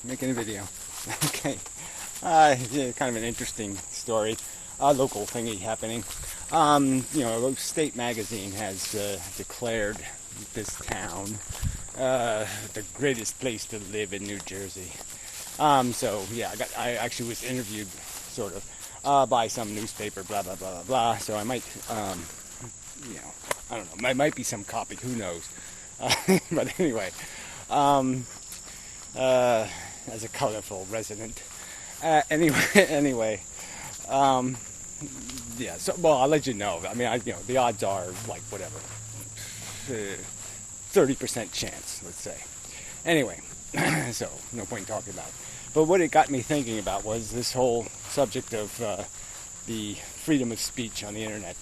Making a video. Okay. Yeah, kind of an interesting story. Local thingy happening. State magazine has declared this town the greatest place to live in New Jersey. I actually was interviewed, sort of, by some newspaper, blah blah blah blah blah. So I might, I don't know. Might be some copy. Who knows? But anyway. As a colorful resident. Anyway, yeah. So, well, I'll let you know. I mean, the odds are like whatever, 30% chance, let's say. Anyway, so no point in talking about it. But what it got me thinking about was this whole subject of the freedom of speech on the internet.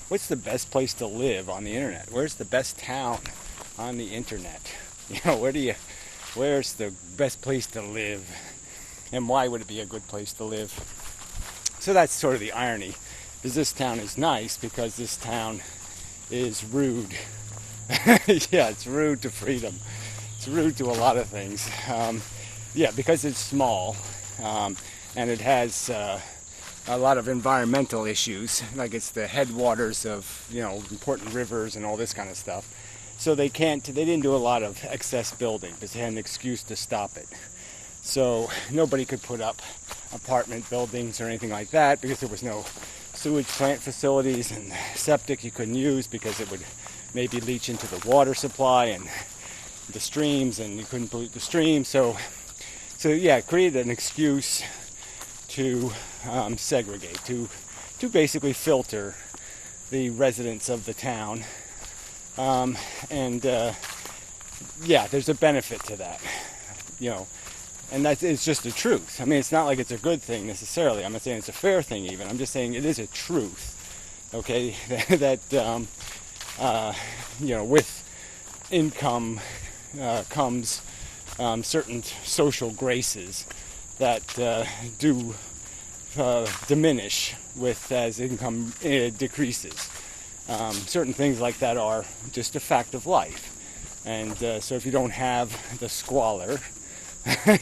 What's the best place to live on the internet? Where's the best town on the internet? Where's the best place to live, and why would it be a good place to live? So that's sort of the irony, is this town is nice because this town is rude. Yeah, it's rude to freedom. It's rude to a lot of things. Because it's small, and it has a lot of environmental issues, like it's the headwaters of important rivers and all this kind of stuff. So they didn't do a lot of excess building because they had an excuse to stop it. So nobody could put up apartment buildings or anything like that because there was no sewage plant facilities, and septic you couldn't use because it would maybe leach into the water supply and the streams, and you couldn't pollute the streams. So it created an excuse to segregate, to basically filter the residents of the town. There's a benefit to that, and it's just the truth. I mean, it's not like it's a good thing necessarily. I'm not saying it's a fair thing even. I'm just saying it is a truth, okay, that with income comes certain social graces that do diminish as income decreases. Certain things like that are just a fact of life. And so if you don't have the squalor,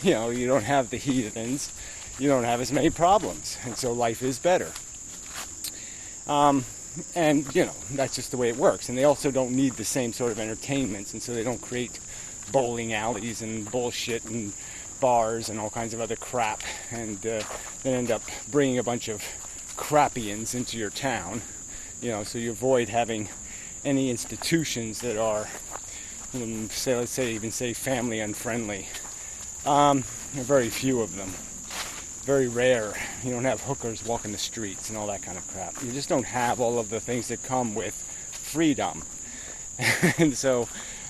you don't have the heathens, you don't have as many problems. And so life is better. That's just the way it works. And they also don't need the same sort of entertainments, and so they don't create bowling alleys and bullshit and bars and all kinds of other crap, and then end up bringing a bunch of crappians into your town. So you avoid having any institutions that are, let's say family unfriendly. There are very few of them. Very rare. You don't have hookers walking the streets and all that kind of crap. You just don't have all of the things that come with freedom. And so,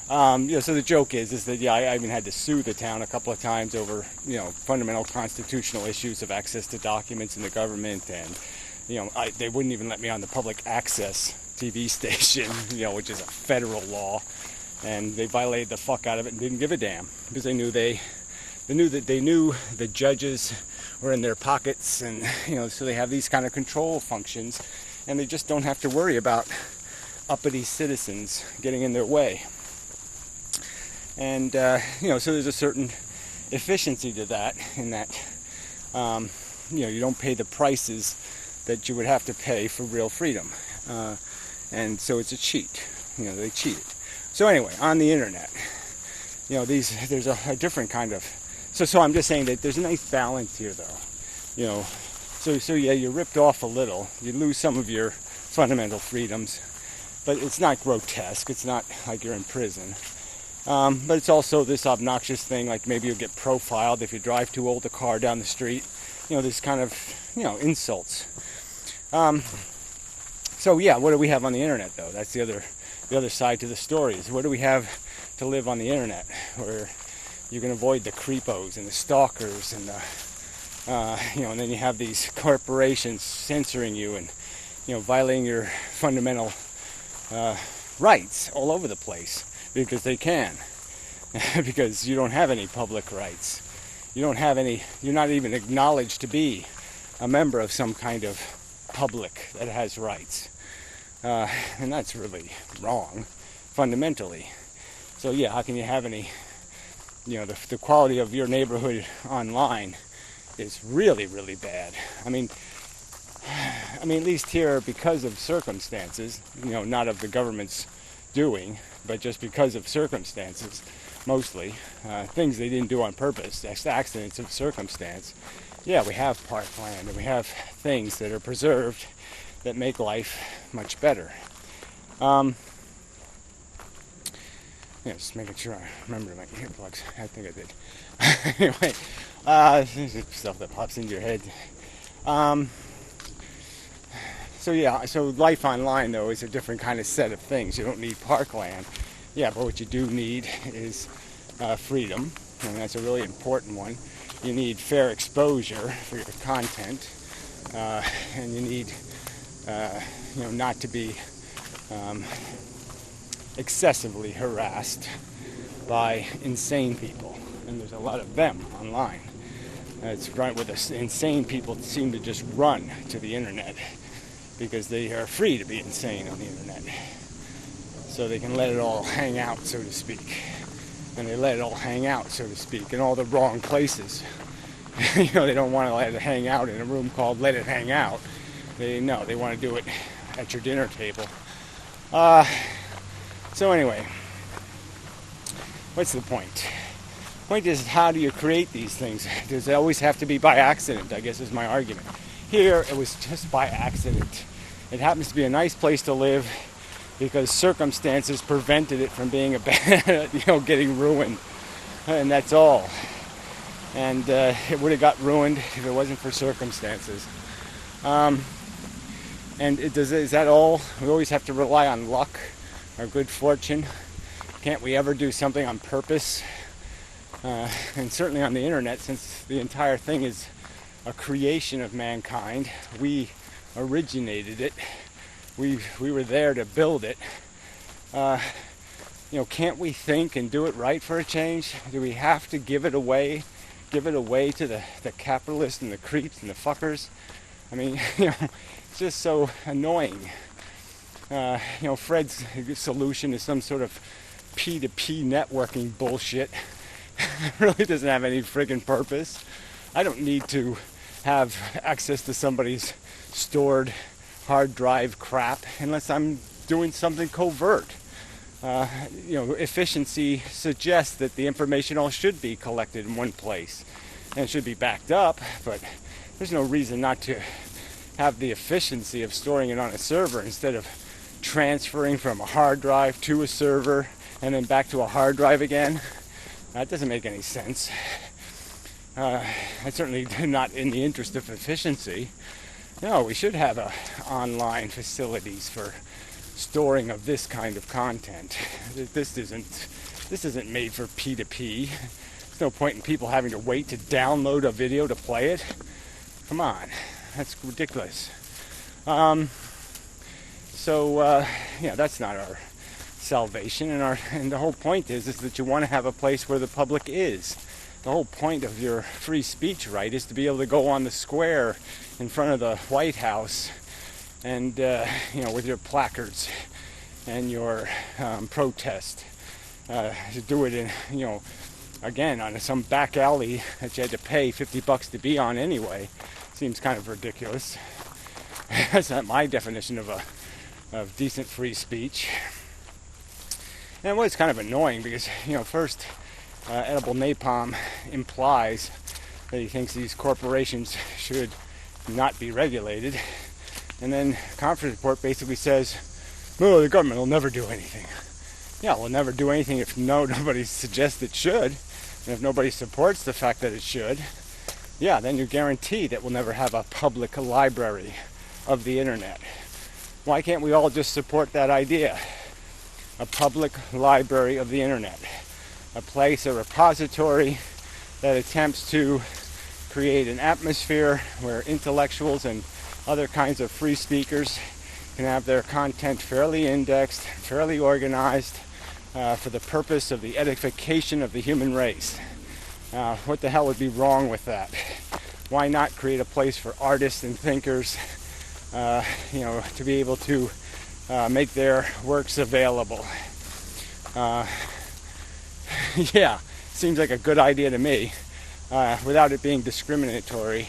so the joke is that I even had to sue the town a couple of times over, fundamental constitutional issues of access to documents in the government, and they wouldn't even let me on the public access TV station, which is a federal law, and they violated the fuck out of it and didn't give a damn because they knew the judges were in their pockets, and so they have these kind of control functions, and they just don't have to worry about uppity citizens getting in their way. And so there's a certain efficiency to that, in that you don't pay the prices that you would have to pay for real freedom, and so it's a cheat. They cheated. So anyway, on the internet, there's a different kind of. So I'm just saying that there's a nice balance here, though. So you're ripped off a little. You lose some of your fundamental freedoms, but it's not grotesque. It's not like you're in prison. But it's also this obnoxious thing, like maybe you'll get profiled if you drive too old a car down the street. This kind of insults. What do we have on the internet, though? That's the other side to the story. Is what do we have to live on the internet, where you can avoid the creepos and the stalkers and and then you have these corporations censoring you and violating your fundamental rights all over the place because they can, because you don't have any public rights. You're not even acknowledged to be a member of some kind of public that has rights. And that's really wrong, fundamentally. So how can you have any the quality of your neighborhood online is really, really bad. I mean, at least here, because of circumstances, not of the government's doing, but just because of circumstances, mostly, things they didn't do on purpose, accidents of circumstance. Yeah, we have parkland, and we have things that are preserved that make life much better. Just making sure I remember my earplugs. I think I did. Anyway, this is stuff that pops into your head. So life online, though, is a different kind of set of things. You don't need parkland. Yeah, but what you do need is freedom, and that's a really important one. You need fair exposure for your content, and you need, not to be excessively harassed by insane people, and there's a lot of them online. It's right where the insane people seem to just run to the internet because they are free to be insane on the internet, so they can let it all hang out, so to speak. And they let it all hang out, so to speak, in all the wrong places. They don't want to let it hang out in a room called Let It Hang Out. They want to do it at your dinner table. So anyway, what's the point? The point is, how do you create these things? Does it always have to be by accident, I guess is my argument. Here, it was just by accident. It happens to be a nice place to live because circumstances prevented it from being a bad, getting ruined. And that's all. And it would have got ruined if it wasn't for circumstances. And is that all? We always have to rely on luck or good fortune. Can't we ever do something on purpose? And certainly on the internet, since the entire thing is a creation of mankind, we originated it. We were there to build it. Can't we think and do it right for a change? Do we have to give it away to the capitalists and the creeps and the fuckers? It's just so annoying. Fred's solution is some sort of P2P networking bullshit. It really doesn't have any friggin' purpose. I don't need to have access to somebody's stored hard drive crap unless I'm doing something covert. Efficiency suggests that the information all should be collected in one place and it should be backed up, but there's no reason not to have the efficiency of storing it on a server instead of transferring from a hard drive to a server and then back to a hard drive again. That doesn't make any sense. It's certainly not in the interest of efficiency. No, we should have online facilities for storing of this kind of content. This isn't made for P2P. There's no point in people having to wait to download a video to play it. Come on, that's ridiculous. That's not our salvation, and the whole point is that you want to have a place where the public is. The whole point of your free speech right is to be able to go on the square in front of the White House and with your placards and your protest, to do it in again on some back alley that you had to pay $50 to be on anyway. Seems kind of ridiculous. That's not my definition of decent free speech. And it was kind of annoying because, first, Edible Napalm implies that he thinks these corporations should not be regulated. And then conference report basically says, well, the government will never do anything. Yeah, we'll never do anything if nobody suggests it should. And if nobody supports the fact that it should, yeah, then you guarantee that we'll never have a public library of the internet. Why can't we all just support that idea? A public library of the internet. A place, a repository that attempts to create an atmosphere where intellectuals and other kinds of free speakers can have their content fairly indexed, fairly organized, for the purpose of the edification of the human race. What the hell would be wrong with that? Why not create a place for artists and thinkers, to be able to make their works available? Yeah, seems like a good idea to me, without it being discriminatory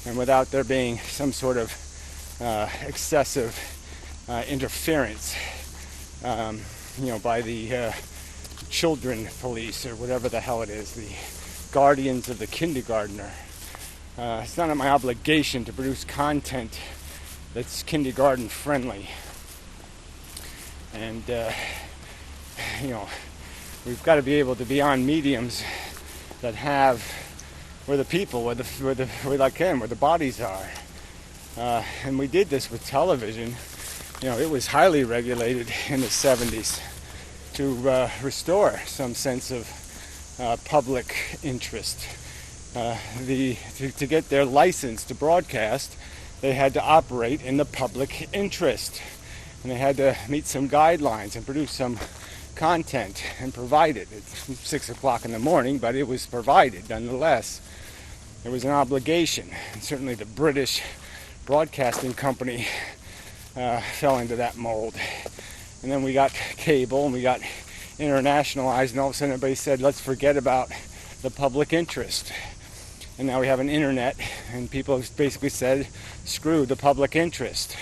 and without there being some sort of excessive interference, by the children police or whatever the hell it is, the guardians of the kindergartner. It's not my obligation to produce content that's kindergarten friendly. And, we've got to be able to be on mediums that have where the people, where the bodies are. And we did this with television. It was highly regulated in the 70s to restore some sense of public interest. To get their license to broadcast, they had to operate in the public interest. And they had to meet some guidelines and produce some content and provide it. It's 6 o'clock in the morning, but it was provided nonetheless. It was an obligation. And certainly the British Broadcasting Company fell into that mold. And then we got cable and we got internationalized, and all of a sudden everybody said, let's forget about the public interest. And now we have an internet, and people have basically said, screw the public interest.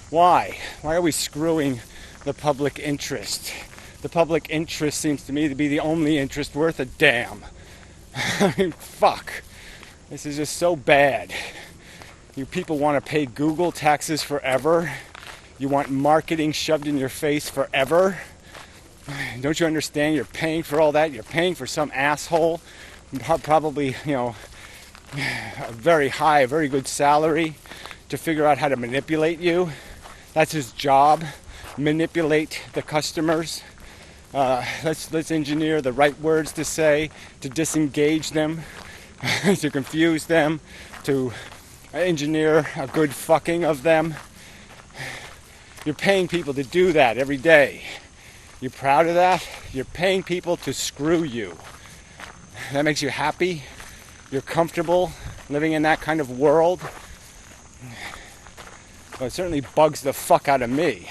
Why? Why are we screwing the public interest? The public interest seems to me to be the only interest worth a damn. I mean, fuck. This is just so bad. You people want to pay Google taxes forever. You want marketing shoved in your face forever. Don't you understand? You're paying for all that. You're paying for some asshole, probably, a very high, very good salary to figure out how to manipulate you. That's his job. Manipulate the customers. Let's engineer the right words to say, to disengage them, to confuse them, to engineer a good fucking of them. You're paying people to do that every day. You proud of that? You're paying people to screw you. That makes you happy? You're comfortable living in that kind of world? Well, it certainly bugs the fuck out of me.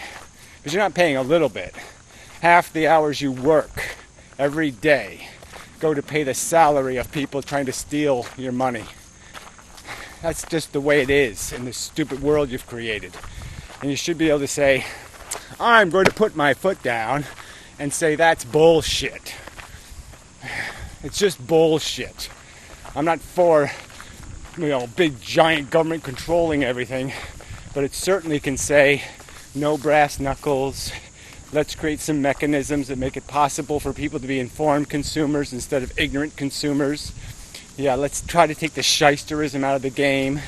Because you're not paying a little bit. Half the hours you work every day go to pay the salary of people trying to steal your money. That's just the way it is in this stupid world you've created. And you should be able to say, I'm going to put my foot down and say that's bullshit. It's just bullshit. I'm not for, big giant government controlling everything, but it certainly can say no brass knuckles. Let's create some mechanisms that make it possible for people to be informed consumers instead of ignorant consumers. Yeah, let's try to take the shysterism out of the game.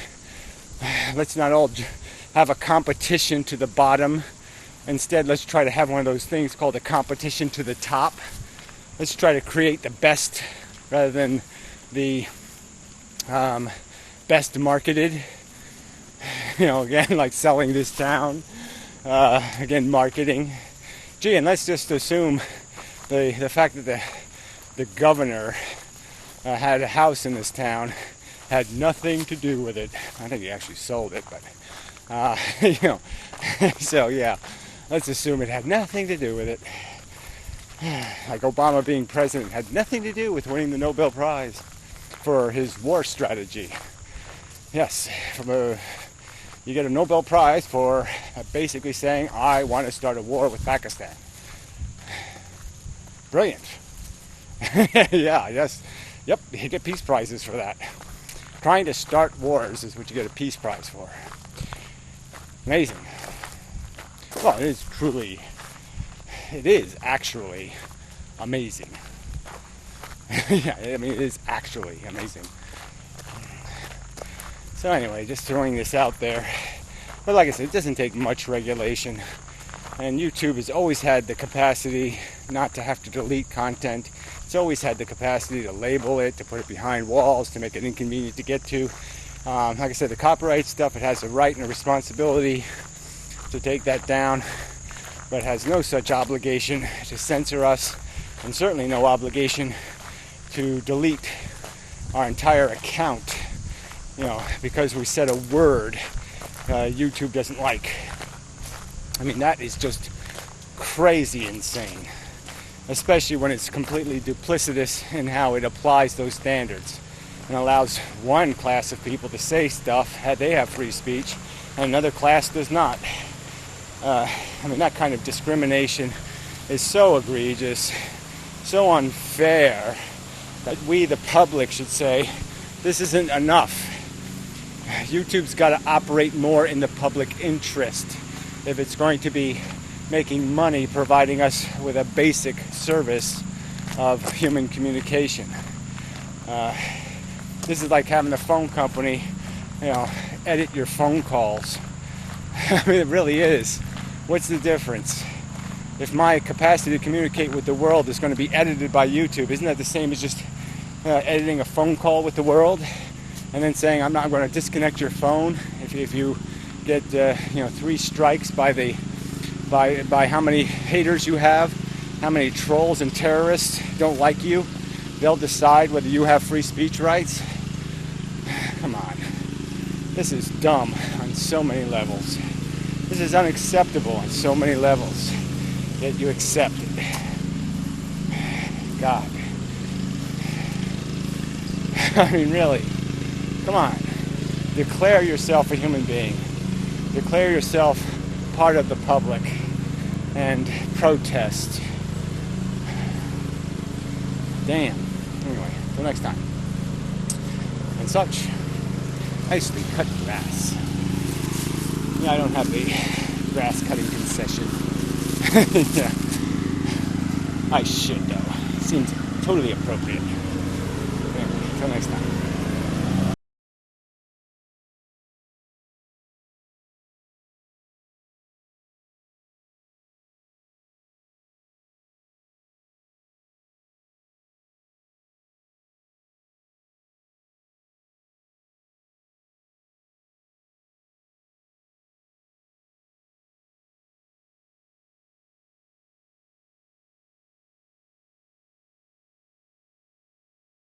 Let's not all have a competition to the bottom. Instead, let's try to have one of those things called a competition to the top. Let's try to create the best rather than the best marketed. Again, like selling this town. Again, marketing. Gee, and let's just assume the fact that the governor had a house in this town had nothing to do with it. I think he actually sold it, but so yeah, let's assume it had nothing to do with it. Like Obama being president had nothing to do with winning the Nobel Prize for his war strategy. Yes, you get a Nobel Prize for basically saying, I want to start a war with Pakistan. Brilliant. Yeah, yes. Yep, you get peace prizes for that. Trying to start wars is what you get a peace prize for. Amazing. Well, it is actually amazing. Yeah, I mean, it is actually amazing. So anyway, just throwing this out there. But like I said, it doesn't take much regulation. And YouTube has always had the capacity not to have to delete content. It's always had the capacity to label it, to put it behind walls, to make it inconvenient to get to. Like I said, the copyright stuff, it has a right and a responsibility to take that down, but has no such obligation to censor us, and certainly no obligation to delete our entire account, because we said a word YouTube doesn't like. I mean, that is just crazy insane. especially when it's completely duplicitous in how it applies those standards and allows one class of people to say stuff they have free speech and another class does not. I mean, that kind of discrimination is so egregious, so unfair, that we, the public, should say, this isn't enough. YouTube's got to operate more in the public interest if it's going to be making money, providing us with a basic service of human communication. This is like having a phone company, edit your phone calls. I mean, it really is. What's the difference? If my capacity to communicate with the world is going to be edited by YouTube, isn't that the same as just editing a phone call with the world and then saying I'm going to disconnect your phone if you get 3 strikes by how many haters you have, how many trolls and terrorists don't like you? They'll decide whether you have free speech rights. Come on. This is dumb on so many levels. This is unacceptable on so many levels. Yet you accept it. God. I mean, really. Come on. Declare yourself a human being. Declare yourself part of the public and protest. Damn. Anyway, till next time. And such. Nicely cut grass. Yeah, I don't have the grass cutting concession. Yeah. I should though. Seems totally appropriate. Anyway, till next time.